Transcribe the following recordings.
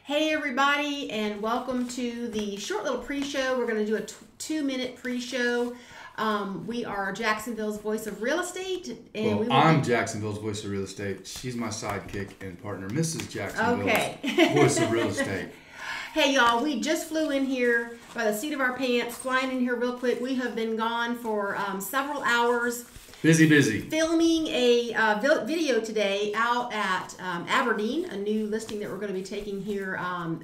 Hey everybody, and welcome to the short little pre-show. We're going to do a 2-minute pre-show. We are Jacksonville's voice of real estate. And I'm Jacksonville's voice of real estate. She's my sidekick and partner, Mrs. Jacksonville's voice of real estate. Hey y'all, we just flew in here by the seat of our pants, flying in here real quick. We have been gone for several hours. Busy. Filming a video today out at Aberdeen, a new listing that we're going to be taking here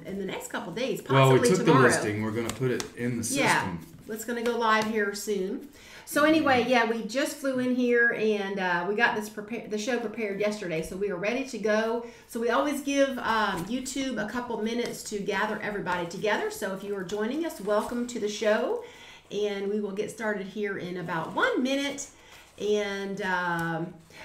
in the next couple days, possibly tomorrow. Well, we took the listing. We're going to put it in the system. Yeah, it's going to go live here soon. So anyway, yeah, we just flew in here and we got the show prepared yesterday, so we are ready to go. So we always give YouTube a couple minutes to gather everybody together. So if you are joining us, welcome to the show, and we will get started here in about 1 minute. And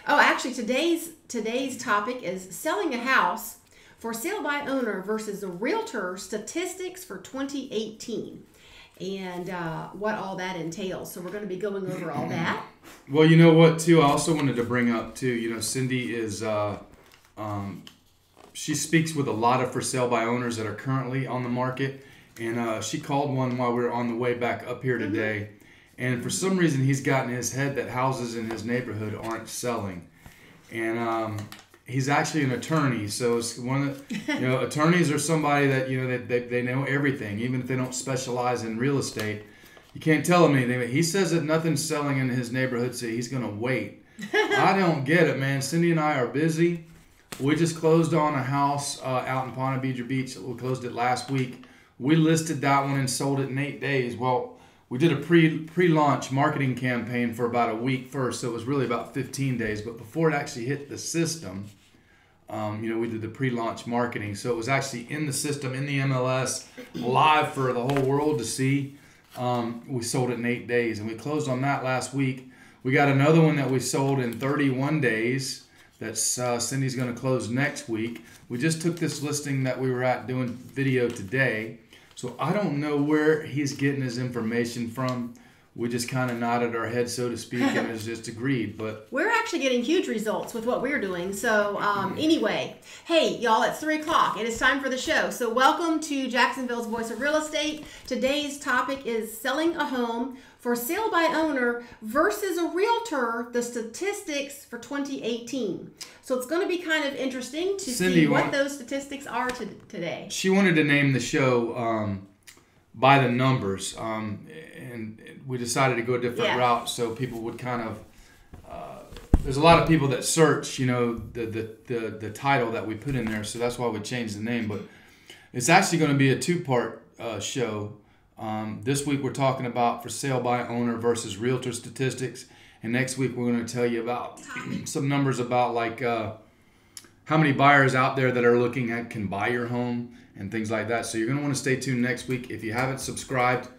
actually today's topic is selling a house for sale by owner versus a realtor statistics for 2018, and what all that entails. So we're going to be going over all that. Well, you know what, too, I also wanted to bring up, too, you know, Cindy is, she speaks with a lot of for sale by owners that are currently on the market, and she called one while we were on the way back up here today. And for some reason, he's gotten in his head that houses in his neighborhood aren't selling. And he's actually an attorney. So it's one of the, you know, attorneys are somebody that, you know, they know everything, even if they don't specialize in real estate. You can't tell him anything. But he says that nothing's selling in his neighborhood, so he's going to wait. I don't get it, man. Cindy and I are busy. We just closed on a house out in Ponte Vedra Beach. We closed it last week. We listed that one and sold it in 8 days. Well, we did a pre-launch marketing campaign for about a week first, so it was really about 15 days. But before it actually hit the system, you know, we did the pre-launch marketing. So it was actually in the system, in the MLS, live for the whole world to see. We sold it in 8 days, and we closed on that last week. We got another one that we sold in 31 days. That's Cindy's going to close next week. We just took this listing that we were at doing video today. So I don't know where he's getting his information from. We just kind of nodded our head, so to speak, and it's just agreed. But we're actually getting huge results with what we're doing. So anyway, hey, y'all, it's 3 o'clock. It is time for the show. So welcome to Jacksonville's Voice of Real Estate. Today's topic is selling a home for sale by owner versus a realtor, the statistics for 2018. So it's going to be kind of interesting to see what those statistics are today. She wanted to name the show by the numbers, and we decided to go a different route so people would kind of, there's a lot of people that search, you know, the title that we put in there, so that's why we changed the name. But it's actually going to be a 2-part show. This week we're talking about for sale by owner versus realtor statistics, and next week we're going to tell you about some numbers about like how many buyers out there that are looking at can buy your home and things like that. So you're going to want to stay tuned next week. If you haven't subscribed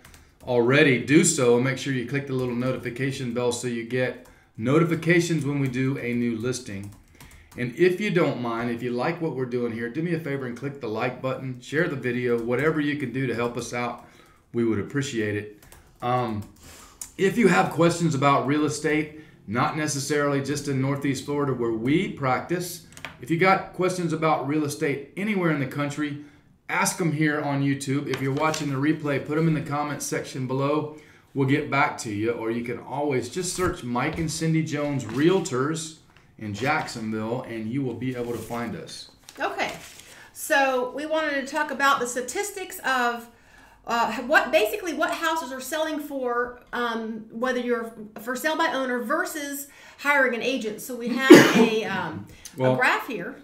already, do so. Make sure you click the little notification bell so you get notifications when we do a new listing. And if you don't mind, if you like what we're doing here, do me a favor and click the like button, share the video, whatever you can do to help us out. We would appreciate it. If you have questions about real estate, not necessarily just in Northeast Florida where we practice, if you got questions about real estate anywhere in the country, ask them here on YouTube. If you're watching the replay, put them in the comments section below. We'll get back to you. Or you can always just search Mike and Cindy Jones Realtors in Jacksonville, and you will be able to find us. Okay, so we wanted to talk about the statistics of what houses are selling for, whether you're for sale by owner versus hiring an agent. So we have a graph here.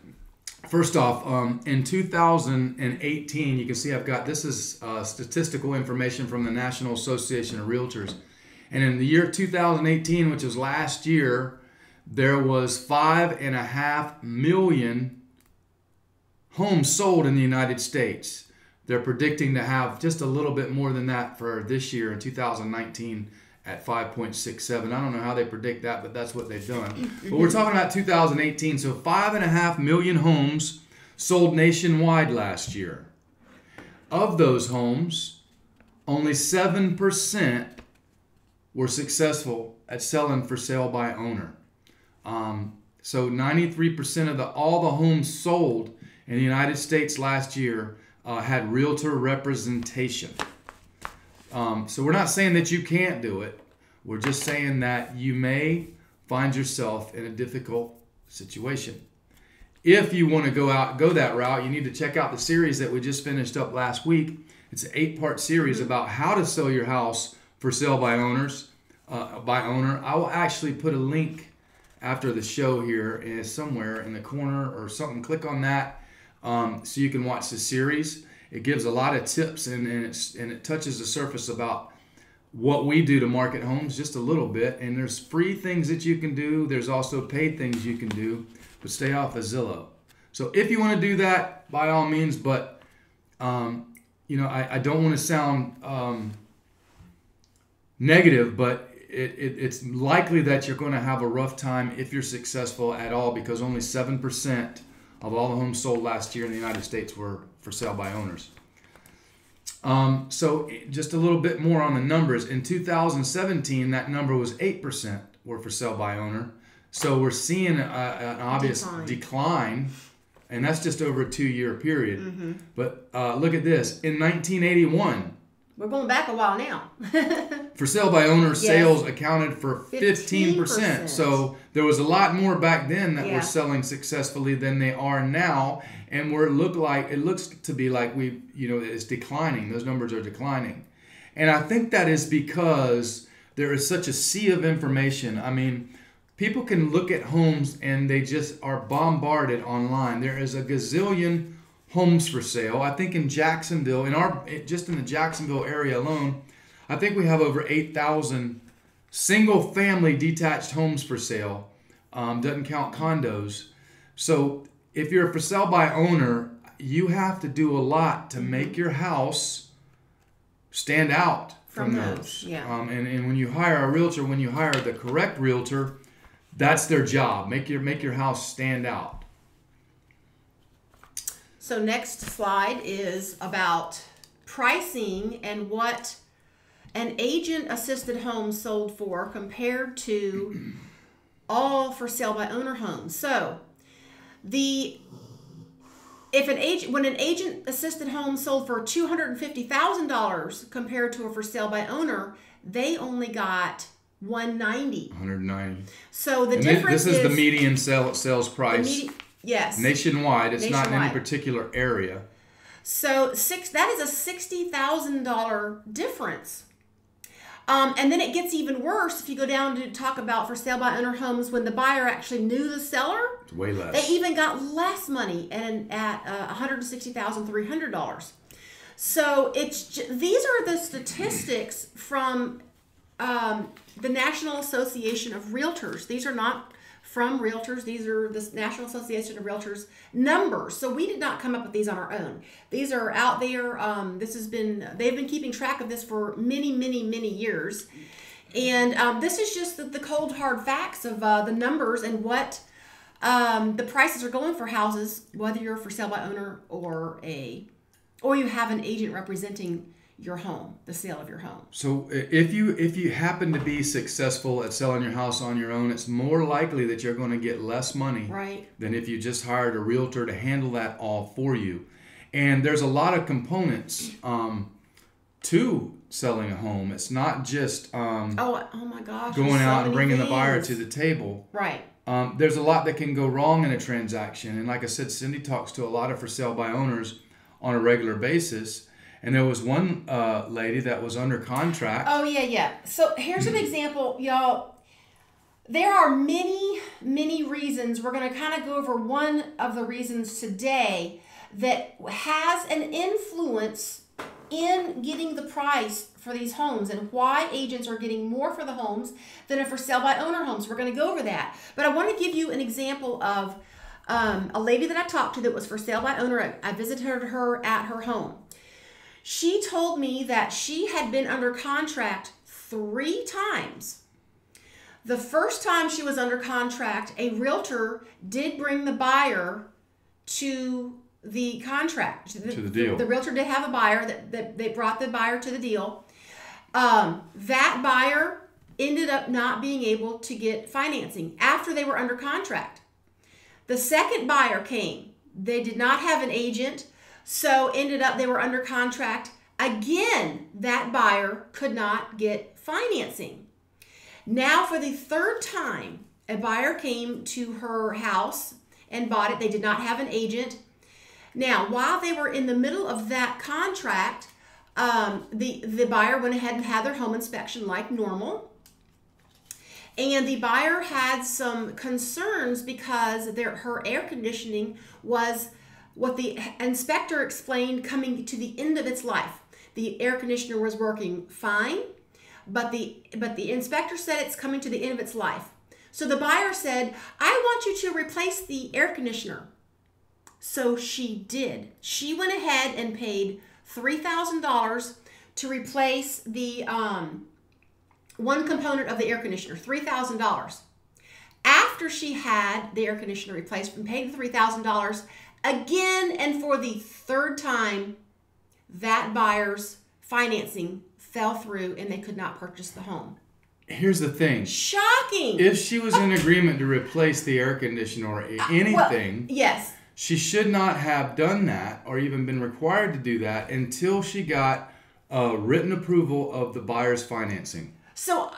First off, in 2018, you can see I've got, this is statistical information from the National Association of Realtors. And in the year 2018, which was last year, there was 5.5 million homes sold in the United States. They're predicting to have just a little bit more than that for this year in 2019 at 5.67. I don't know how they predict that, but that's what they've done. But we're talking about 2018. So 5.5 million homes sold nationwide last year. Of those homes, only 7% were successful at selling for sale by owner. So 93% of all the homes sold in the United States last year had realtor representation. So we're not saying that you can't do it. We're just saying that you may find yourself in a difficult situation. If you want to go that route, you need to check out the series that we just finished up last week. It's an 8-part series about how to sell your house for sale by owner. I will actually put a link after the show here somewhere in the corner or something. Click on that so you can watch the series. It gives a lot of tips and it touches the surface about what we do to market homes just a little bit. And there's free things that you can do. There's also paid things you can do, but stay off of Zillow. So if you want to do that, by all means, but I don't want to sound negative, but it's likely that you're going to have a rough time if you're successful at all, because only 7% of all the homes sold last year in the United States were for sale by owners. So just a little bit more on the numbers. In 2017, that number was 8% were for sale by owner. So we're seeing an obvious decline, and that's just over a 2-year period. Mm-hmm. But look at this. In 1981, we're going back a while now. for sale by owner, sales accounted for 15%. So there was a lot more back then that were selling successfully than they are now. And it looks to be like it's declining. Those numbers are declining. And I think that is because there is such a sea of information. I mean, people can look at homes and they just are bombarded online. There is a gazillion homes for sale. I think in Jacksonville, just in the Jacksonville area alone, I think we have over 8,000 single-family detached homes for sale. Doesn't count condos. So if you're for sale by owner, you have to do a lot to make your house stand out from those. Yeah. And when you hire a realtor, when you hire the correct realtor, that's their job. Make your house stand out. So next slide is about pricing and what an agent-assisted home sold for compared to all for sale by owner homes. So when an agent-assisted home sold for $250,000 compared to a for sale by owner, they only got $190. So the difference is the median sales price. Yes. Nationwide. It's not in any particular area. So that is a $60,000 difference. And then it gets even worse if you go down to talk about for sale by owner homes when the buyer actually knew the seller. It's way less. They even got less money at $160,300. So these are the statistics from the National Association of Realtors. These are not from Realtors. These are the National Association of Realtors numbers. So we did not come up with these on our own. These are out there. They've been keeping track of this for many, many, many years. And this is just the cold hard facts of the numbers and what the prices are going for houses, whether you're for sale by owner or you have an agent representing your home, the sale of your home. So if you happen to be successful at selling your house on your own, it's more likely that you're going to get less money than if you just hired a realtor to handle that all for you. And there's a lot of components to selling a home. It's not just oh my gosh, going out and bringing the buyer to the table. Right. There's a lot that can go wrong in a transaction. And like I said, Cindy talks to a lot of for sale by owners on a regular basis. And there was one lady that was under contract. Oh, yeah. So here's an example, y'all. There are many, many reasons. We're going to kind of go over one of the reasons today that has an influence in getting the price for these homes and why agents are getting more for the homes than a for sale by owner homes. We're going to go over that. But I want to give you an example of a lady that I talked to that was for sale by owner. I visited her at her home. She told me that she had been under contract 3 times. The first time she was under contract, a realtor did bring the buyer to the contract. To the deal. The realtor did have a buyer that they brought the buyer to the deal. That buyer ended up not being able to get financing after they were under contract. The second buyer came. They did not have an agent, so ended up they were under contract. Again, that buyer could not get financing. Now for the third time, a buyer came to her house and bought it. They did not have an agent. Now, while they were in the middle of that contract, the buyer went ahead and had their home inspection like normal. And the buyer had some concerns because her air conditioning was what the inspector explained coming to the end of its life. The air conditioner was working fine, but the inspector said it's coming to the end of its life. So the buyer said, I want you to replace the air conditioner. So she did. She went ahead and paid $3,000 to replace the one component of the air conditioner, $3,000. After she had the air conditioner replaced and paid the $3,000, again and for the third time, that buyer's financing fell through and they could not purchase the home. Here's the thing. Shocking. If she was in agreement to replace the air conditioner or anything, yes, she should not have done that or even been required to do that until she got a written approval of the buyer's financing. So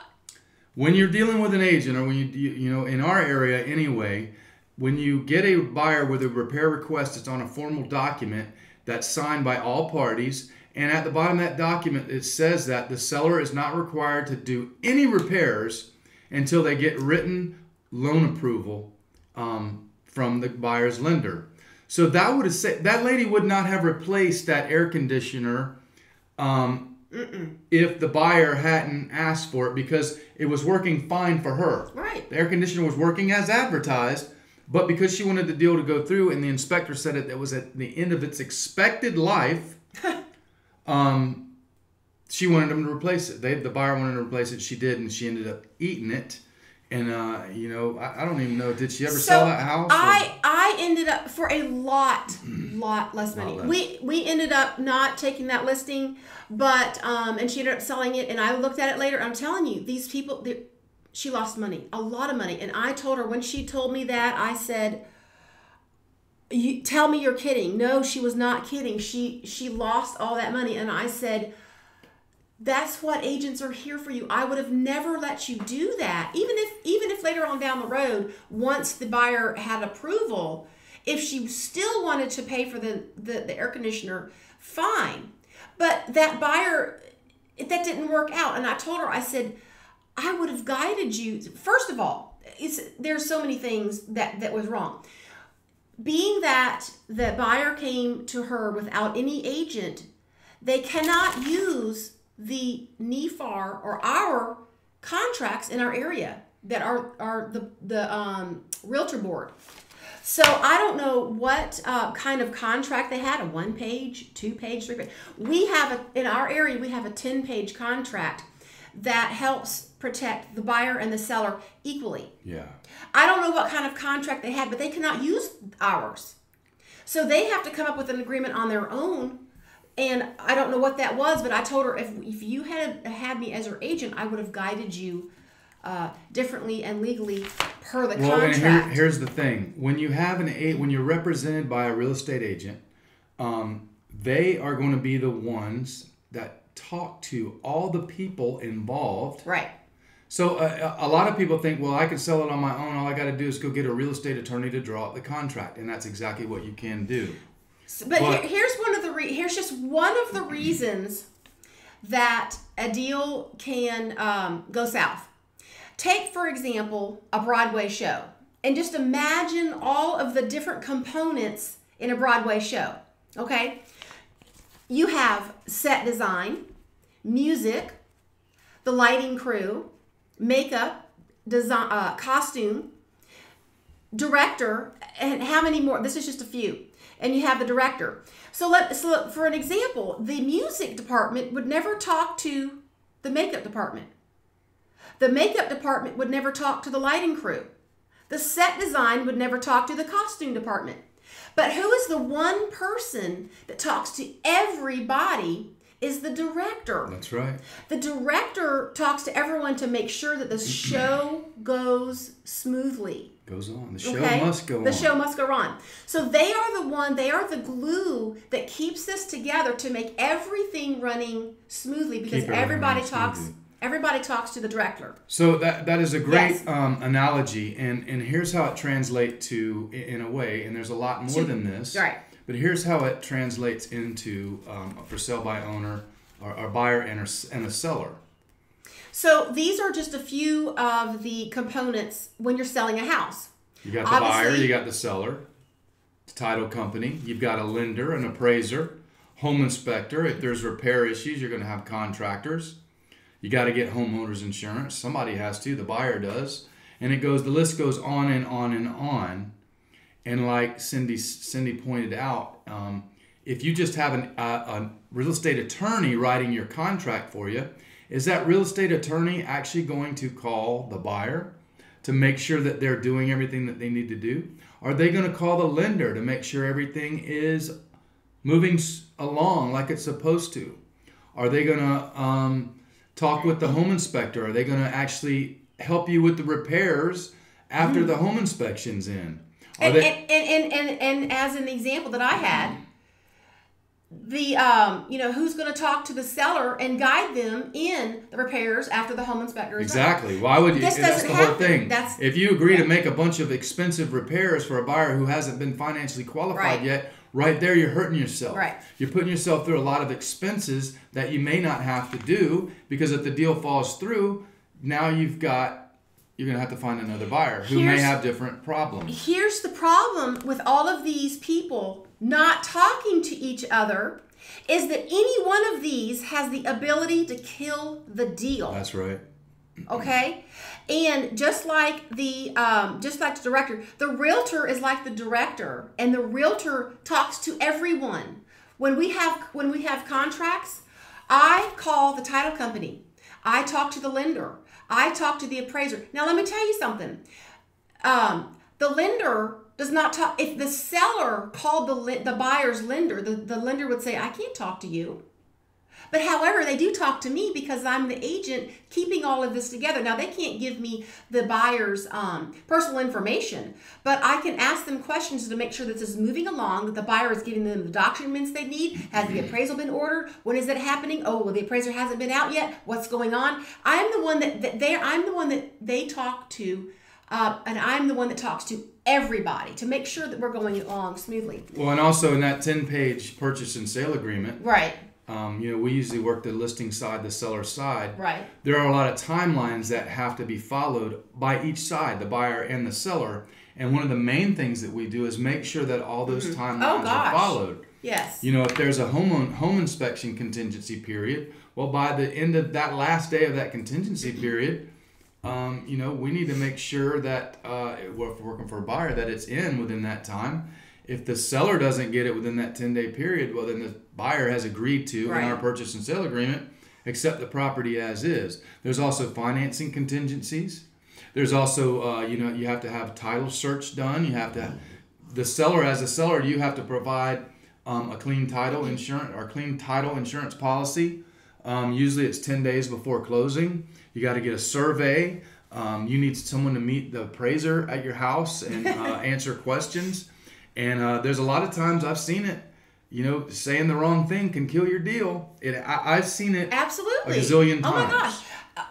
when you're dealing with an agent, or when you know, in our area anyway, when you get a buyer with a repair request, it's on a formal document that's signed by all parties. And at the bottom of that document, it says that the seller is not required to do any repairs until they get written loan approval from the buyer's lender. So that would have said that lady would not have replaced that air conditioner if the buyer hadn't asked for it, because it was working fine for her. Right. The air conditioner was working as advertised, but because she wanted the deal to go through and the inspector said it was at the end of its expected life, she wanted them to replace it. The buyer wanted to replace it. She did, and she ended up eating it. And you know, I don't even know. Did she ever sell that house? I ended up for a lot less money. We ended up not taking that listing, but and she ended up selling it. And I looked at it later. I'm telling you, these people, she lost money, a lot of money. And I told her when she told me that, I said, "You tell me you're kidding." No, she was not kidding. She lost all that money, and I said, that's what agents are here for you. I would have never let you do that. Even if later on down the road, once the buyer had approval, if she still wanted to pay for the air conditioner, fine. But that buyer, that didn't work out. And I told her, I said, I would have guided you. First of all, there's so many things that was wrong. Being that the buyer came to her without any agent, they cannot use the NEFAR or our contracts in our area that are the Realtor board. So I don't know what kind of contract they had, a 1-page, 2-page, 3-page. We have in our area, we have a 10-page contract that helps protect the buyer and the seller equally. Yeah. I don't know what kind of contract they had, but they cannot use ours. So they have to come up with an agreement on their own. And I don't know what that was, but I told her if you had me as her agent, I would have guided you differently and legally per the contract. And here's the thing: when you have when you're represented by a real estate agent, they are going to be the ones that talk to all the people involved. Right. So a lot of people think, well, I can sell it on my own. All I got to do is go get a real estate attorney to draw up the contract, and that's exactly what you can do. But here's just one of the reasons that a deal can go south. Take, for example, a Broadway show, and just imagine all of the different components in a Broadway show. Okay, you have set design, music, the lighting crew, makeup, design, costume, director, and how many more? This is just a few. And you have the director. So for an example, the music department would never talk to the makeup department. The makeup department would never talk to the lighting crew. The set design would never talk to the costume department. But who is the one person that talks to everybody is the director. That's right. The director talks to everyone to make sure that the show goes smoothly. goes on. The show must go on. The show must go on. So they are the glue that keeps this together to make everything running smoothly, because everybody talks to the director. So that is a great analogy, and here's how it translates to, in a way, and there's a lot more than this. Right. But here's how it translates into a for sale by owner, or buyer and a seller. So these are just a few of the components when you're selling a house. You got the buyer, you got the seller, the title company, you've got a lender, an appraiser, home inspector. If there's repair issues, you're going to have contractors. You got to get homeowners insurance. Somebody has to, the buyer does. And the list goes on and on and on. And like Cindy pointed out, if you just have a real estate attorney writing your contract for you, is that real estate attorney actually going to call the buyer to make sure that they're doing everything that they need to do? Are they going to call the lender to make sure everything is moving along like it's supposed to? Are they going to talk with the home inspector? Are they going to actually help you with the repairs after the home inspection's in? And as an example that I had, who's going to talk to the seller and guide them in the repairs after the home inspector is exactly done? Why would you? That's the whole thing. If you agree to make a bunch of expensive repairs for a buyer who hasn't been financially qualified yet, right there you're hurting yourself. Right. You're putting yourself through a lot of expenses that you may not have to do, because if the deal falls through, now you're going to have to find another buyer who may have different problems. Here's the problem with all of these people not talking to each other, is that any one of these has the ability to kill the deal. That's right. Okay? And just like the director, the realtor is like the director, and the realtor talks to everyone. When we have contracts, I call the title company. I talk to the lender. I talk to the appraiser. Now, let me tell you something. The lender does not talk. If the seller called the buyer's lender, the lender would say, I can't talk to you. But however, they do talk to me because I'm the agent keeping all of this together. Now, they can't give me the buyer's personal information, but I can ask them questions to make sure that this is moving along, that the buyer is giving them the documents they need. Has the appraisal been ordered? When is it happening? Oh, well, the appraiser hasn't been out yet. What's going on? I'm the one that they talk to, and I'm the one that talks to everybody to make sure that we're going along smoothly. Well, and also in that 10-page purchase and sale agreement, right? We usually work the listing side, the seller side. Right. There are a lot of timelines that have to be followed by each side, the buyer and the seller. And one of the main things that we do is make sure that all those timelines are followed. Yes. If there's a home inspection contingency period, well, by the end of that last day of that contingency period, we need to make sure that if we're working for a buyer, that it's in within that time. If the seller doesn't get it within that 10-day period, well, then the buyer has agreed to, in our purchase and sale agreement, accept the property as is. There's also financing contingencies. There's also, you have to have title search done. You have to, as a seller, you have to provide a clean title insurance policy. Usually it's 10 days before closing. You got to get a survey. You need someone to meet the appraiser at your house and answer questions. And there's a lot of times I've seen it, saying the wrong thing can kill your deal. I've seen it absolutely a gazillion times. Oh my gosh.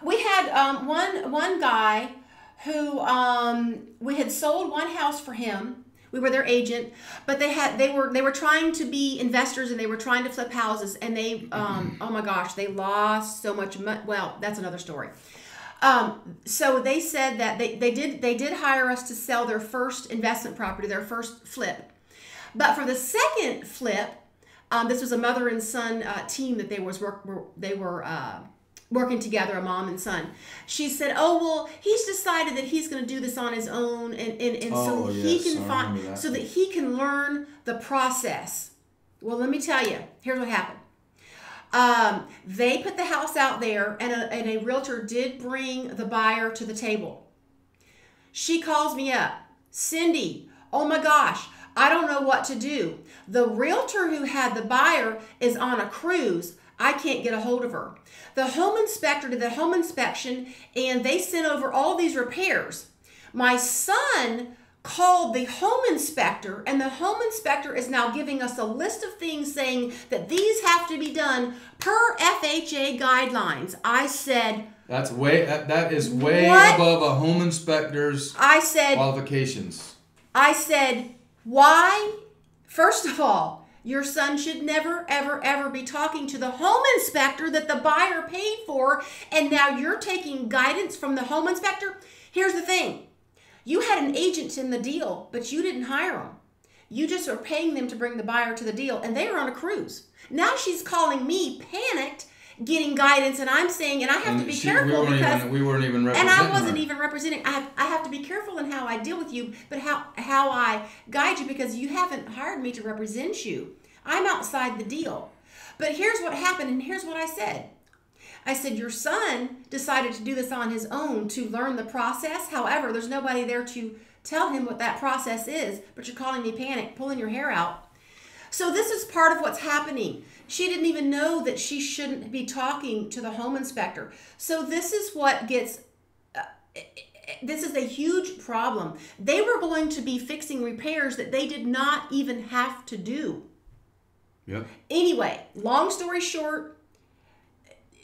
We had one guy who we had sold one house for him. We were their agent, but they were trying to be investors, and they were trying to flip houses, and they oh my gosh, they lost so much money. Well, that's another story. So they said that they did hire us to sell their first investment property, their first flip. But for the second flip, this was a mother and son team that they were working together, a mom and son. She said, "Oh well, he's decided that he's going to do this on his own, and so that he can learn the process." Well, let me tell you, here's what happened. They put the house out there, and a realtor did bring the buyer to the table. She calls me up, Cindy, oh my gosh, I don't know what to do. The realtor who had the buyer is on a cruise. I can't get a hold of her. The home inspector did the home inspection, and they sent over all these repairs. My son called the home inspector, and the home inspector is now giving us a list of things saying that these have to be done per FHA guidelines. I said, that is way what? above a home inspector's qualifications. I said, why? First of all, your son should never, ever, ever be talking to the home inspector that the buyer paid for, and now you're taking guidance from the home inspector? Here's the thing. You had an agent in the deal, but you didn't hire them. You just are paying them to bring the buyer to the deal, and they were on a cruise. Now she's calling me panicked, getting guidance, and I'm saying, and I have to be careful because we weren't even representing and I wasn't her. even representing. I have to be careful in how I deal with you, but how I guide you, because you haven't hired me to represent you. I'm outside the deal. But here's what happened, and here's what I said. I said, your son decided to do this on his own to learn the process. However, there's nobody there to tell him what that process is, but you're calling me panic, pulling your hair out. So this is part of what's happening. She didn't even know that she shouldn't be talking to the home inspector. So this is what gets, this is a huge problem. They were going to be fixing repairs that they did not even have to do. Yep. Anyway, long story short,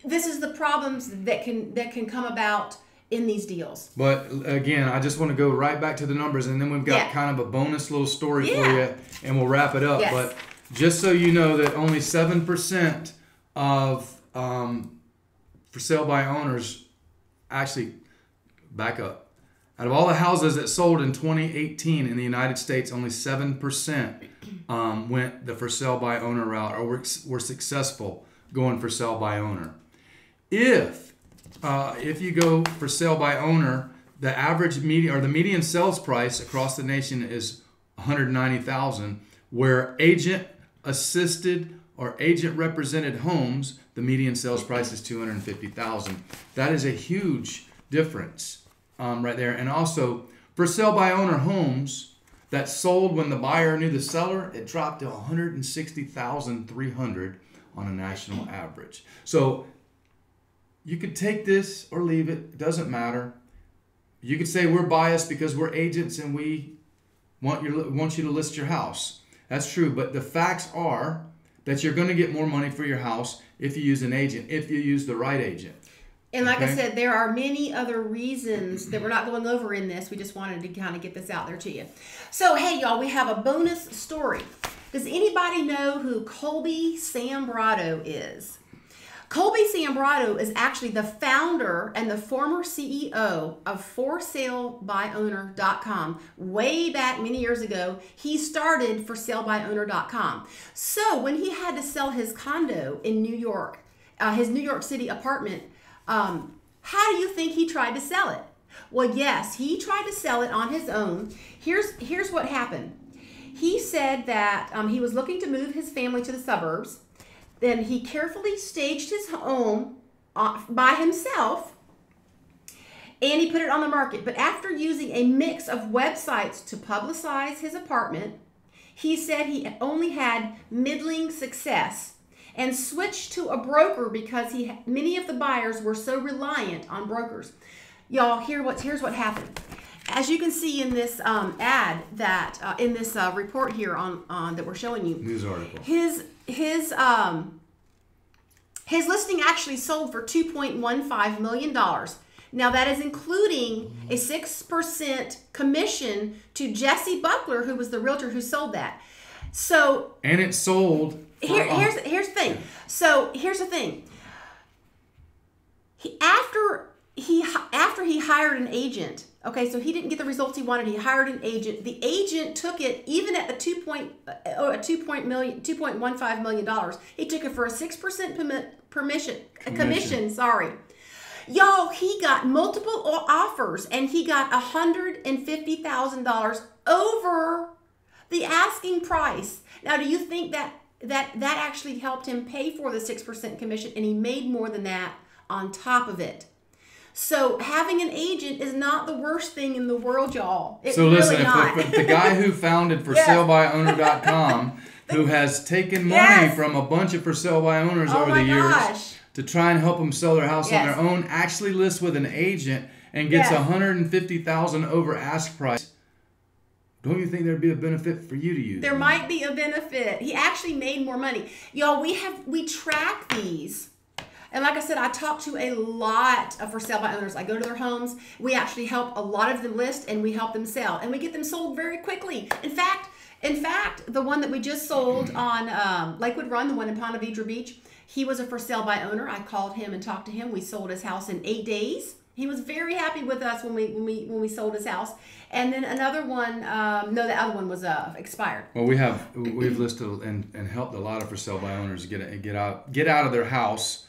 this is the problems that can come about in these deals. But again, I just want to go right back to the numbers, and then we've got kind of a bonus little story for you, and we'll wrap it up. Yes. But just so you know that only 7% of for sale by owners, actually, back up. Out of all the houses that sold in 2018 in the United States, only 7% went the for sale by owner route, or were successful going for sale by owner. If you go for sale by owner, the average median sales price across the nation is $190,000, where agent assisted or agent represented homes, the median sales price is $250,000. That is a huge difference right there. And also for sale by owner homes that sold when the buyer knew the seller, it dropped to $160,300 on a national average. So you could take this or leave it. It doesn't matter. You could say we're biased because we're agents and we want you to list your house. That's true, but the facts are that you're going to get more money for your house if you use an agent, if you use the right agent. And like I said, there are many other reasons that we're not going over in this. We just wanted to kind of get this out there to you. So, hey, y'all, we have a bonus story. Does anybody know who Colby Sambrado is? Colby Sambrado is actually the founder and the former CEO of ForSaleByOwner.com. Way back many years ago, he started ForSaleByOwner.com. So when he had to sell his condo in New York, his New York City apartment, how do you think he tried to sell it? Well, yes, he tried to sell it on his own. Here's what happened. He said that he was looking to move his family to the suburbs. Then he carefully staged his home by himself, and he put it on the market. But after using a mix of websites to publicize his apartment, he said he only had middling success and switched to a broker because many of the buyers were so reliant on brokers. Y'all, here's what happened. As you can see in this ad that in this report here on that we're showing you, news article, his listing actually sold for $2.15 million. Now that is including a 6% commission to Jesse Buckler, who was the realtor who sold that. So and it sold. Here's the thing. So here's the thing. After he hired an agent. Okay, so he didn't get the results he wanted. He hired an agent. The agent took it even at the $2.15 million. He took it for a 6% commission. Sorry, y'all. He got multiple offers, and he got $150,000 over the asking price. Now, do you think that actually helped him pay for the 6% commission, and he made more than that on top of it? So having an agent is not the worst thing in the world, y'all. It's so listen, really not. If the guy who founded ForSaleByOwner.com, who has taken money from a bunch of for sale by owners over the years to try and help them sell their house on their own, actually lists with an agent and gets $150,000 over ask price, don't you think there'd be a benefit for you to use? There might be a benefit. He actually made more money. Y'all, we track these. And like I said, I talk to a lot of for sale by owners. I go to their homes. We actually help a lot of them list, and we help them sell. And we get them sold very quickly. In fact, the one that we just sold on Lakewood Run, the one in Ponte Vedra Beach, he was a for sale by owner. I called him and talked to him. We sold his house in 8 days. He was very happy with us when we sold his house. And then another one, no, the other one was expired. Well, we've listed and helped a lot of for sale by owners get out of their house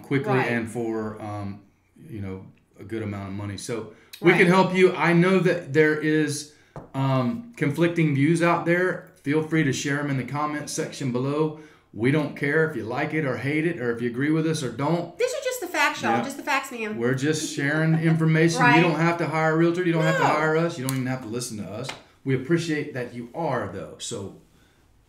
quickly, right, and for a good amount of money. So we can help you. I know that there is conflicting views out there. Feel free to share them in the comment section below. We don't care if you like it or hate it, or if you agree with us or don't. These are just the facts, y'all. Just the facts, ma'am. We're just sharing information. Right. You don't have to hire a realtor. You don't have to hire us. You don't even have to listen to us. We appreciate that you are, though. So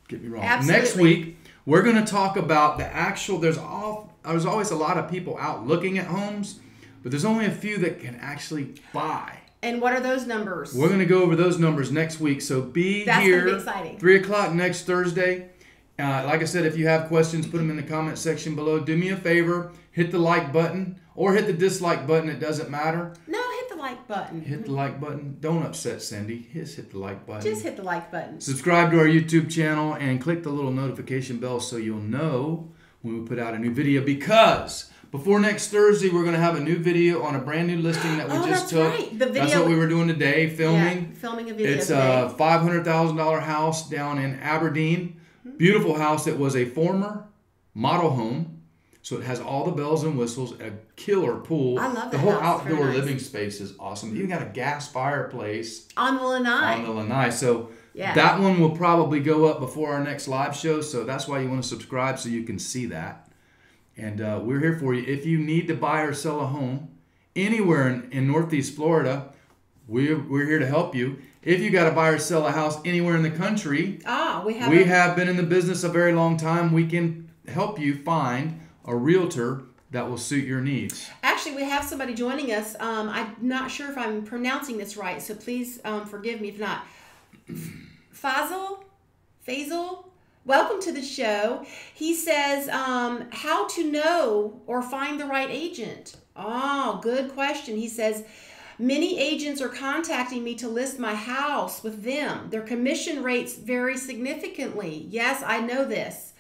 get me wrong. Absolutely. Next week, we're going to talk about the actual. There's always a lot of people out looking at homes, but there's only a few that can actually buy. And what are those numbers? We're going to go over those numbers next week. So That's here. Gonna be exciting. 3 o'clock next Thursday. Like I said, if you have questions, put them in the comment section below. Do me a favor, hit the like button or hit the dislike button. It doesn't matter. No, hit the like button. Hit the like button. Don't upset Cindy. Just hit the like button. Just hit the like button. Subscribe to our YouTube channel and click the little notification bell so you'll know when we put out a new video, because before next Thursday, we're going to have a new video on a brand new listing that we just took. Right. The video. That's what we were doing today, filming. Yeah, filming a video. It's a $500,000 house down in Aberdeen. Beautiful house. It was a former model home, so it has all the bells and whistles, a killer pool. I love that. The whole house. outdoor Very nice. living space is awesome. You got a gas fireplace on the lanai. So that one will probably go up before our next live show. So that's why you want to subscribe so you can see that. And we're here for you. If you need to buy or sell a home anywhere in Northeast Florida, we're here to help you. If you got to buy or sell a house anywhere in the country, we have been in the business a very long time. We can help you find a realtor that will suit your needs. Actually, we have somebody joining us. I'm not sure if I'm pronouncing this right, so please forgive me if not. Faisal, welcome to the show. He says, how to know or find the right agent? Oh, good question. He says, many agents are contacting me to list my house with them. Their commission rates vary significantly. Yes, I know this.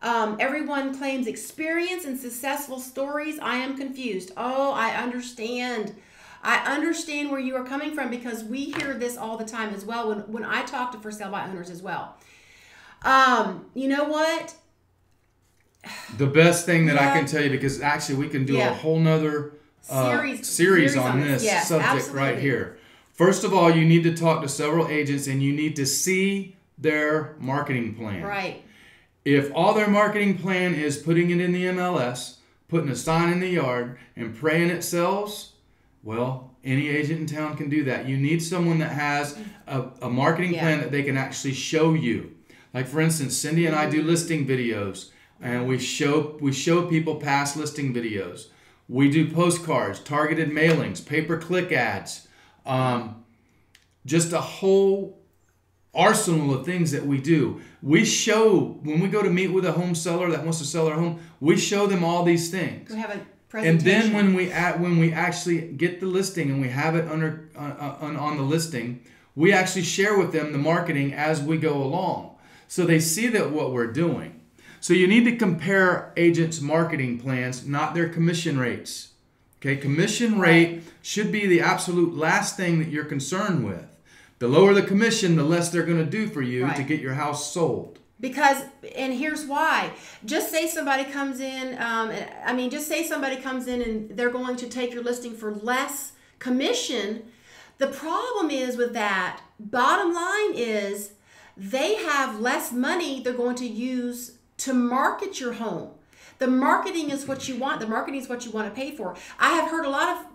Everyone claims experience and successful stories. I am confused. Oh, I understand. I understand where you are coming from, because we hear this all the time as well when I talk to for sale by owners as well. You know what? The best thing that I can tell you, because actually we can do a whole nother series on this subject right here. First of all, you need to talk to several agents and you need to see their marketing plan. Right. If all their marketing plan is putting it in the MLS, putting a sign in the yard, and praying it sells, well, any agent in town can do that. You need someone that has a marketing plan that they can actually show you. Like, for instance, Cindy and I do listing videos, and we show people past listing videos. We do postcards, targeted mailings, pay-per-click ads, just a whole arsenal of things that we do. We show, when we go to meet with a home seller that wants to sell their home, we show them all these things. We have a presentation. And then when we actually get the listing and we have it on the listing, we actually share with them the marketing as we go along, so they see that what we're doing. So you need to compare agents' marketing plans, not their commission rates. Okay, commission rate should be the absolute last thing that you're concerned with. The lower the commission, the less they're going to do for you to get your house sold. Because, and here's why. Just say somebody comes in, and they're going to take your listing for less commission. The problem is with that, bottom line is, they have less money they're going to use to market your home. The marketing is what you want. The marketing is what you want to pay for. I have heard a lot of,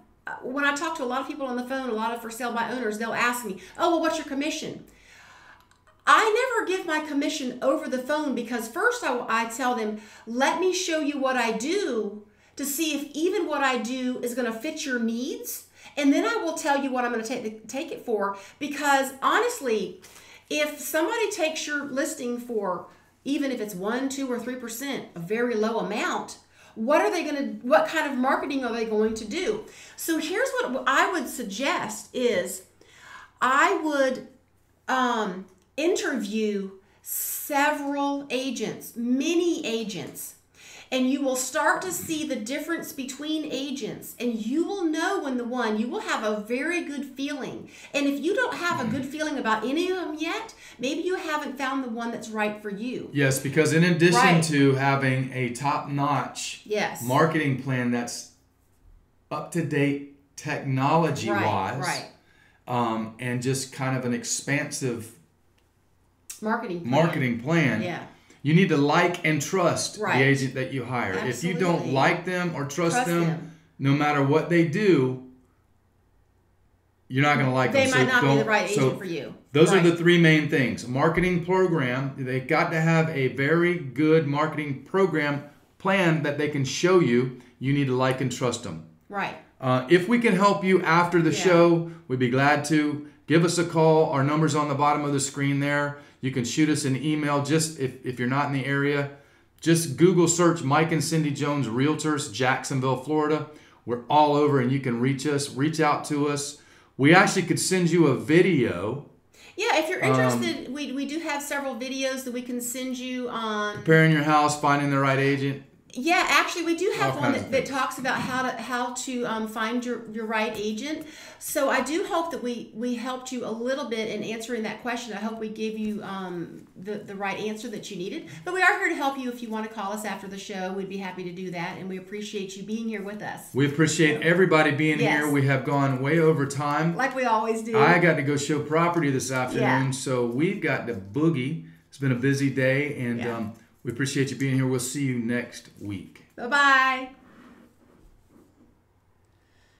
when I talk to a lot of people on the phone, a lot of for sale by owners, they'll ask me, oh, well, what's your commission? I never give my commission over the phone, because first I tell them, let me show you what I do to see if even what I do is going to fit your needs. And then I will tell you what I'm going to take it for, because honestly, if somebody takes your listing for, even if it's 1, 2, or 3%, a very low amount, what kind of marketing are they going to do? So here's what I would suggest is I would interview several agents, many agents, and you will start to see the difference between agents, and you will know when you will have a very good feeling. And if you don't have a good feeling about any of them yet, maybe you haven't found the one that's right for you. Yes, because in addition to having a top-notch marketing plan that's up-to-date technology-wise, and just kind of an expansive marketing plan. You need to like and trust the agent that you hire. Absolutely. If you don't like them or trust them, no matter what they do, you're not going to like them. They might not be the right agent for you. Those are the three main things. Marketing program. They've got to have a very good marketing program plan that they can show you. You need to like and trust them. Right. If we can help you after the show, we'd be glad to. Give us a call. Our number's on the bottom of the screen there. You can shoot us an email. Just if you're not in the area, just Google search Mike and Cindy Jones Realtors, Jacksonville, Florida. We're all over, and you can reach us. Reach out to us. We actually could send you a video. Yeah, if you're interested, we do have several videos that we can send you on preparing your house, finding the right agent. Yeah, actually, we do have one that talks about how to find your right agent. So I do hope that we helped you a little bit in answering that question. I hope we gave you the right answer that you needed. But we are here to help you. If you want to call us after the show, we'd be happy to do that. And we appreciate you being here with us. We appreciate everybody being here. We have gone way over time. Like we always do. I got to go show property this afternoon, so we've got to boogie. It's been a busy day, and we appreciate you being here. We'll see you next week. Bye-bye.